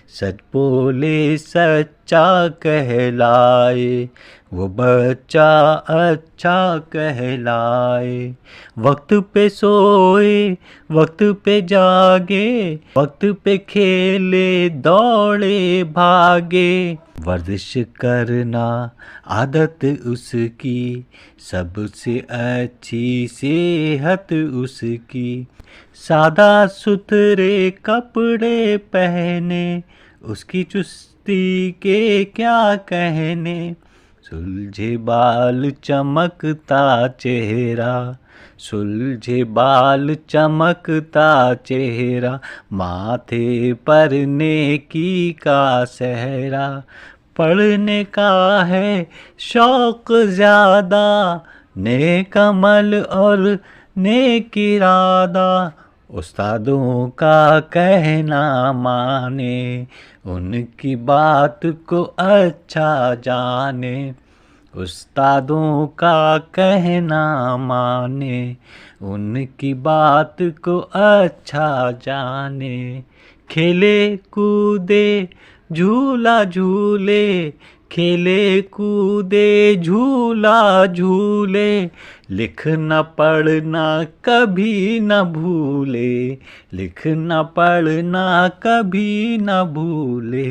सच बोले सच्चा कहलाए, वो बच्चा अच्छा कहलाए। वक्त पे सोए वक्त पे जागे, वक्त पे खेले दौड़े भागे। वर्जिश करना आदत उसकी, सबसे अच्छी सेहत उसकी। सादा सुथरे कपड़े पहने, उसकी चुस्ती के क्या कहने। सुलझे बाल चमकता चेहरा, सुलझे बाल चमकता चेहरा। माथे पर नेकी का सहरा, पढ़ने का है शौक ज़्यादा। नेक अमल और नेक इरादा, उस्तादों का कहना माने, उनकी बात को अच्छा जाने। उस्तादों का कहना माने, उनकी बात को अच्छा जाने। खेले कूदे झूला झूले, खेले कूदे झूला झूले। लिखना पढ़ना कभी न भूले, लिखना पढ़ना कभी न भूले।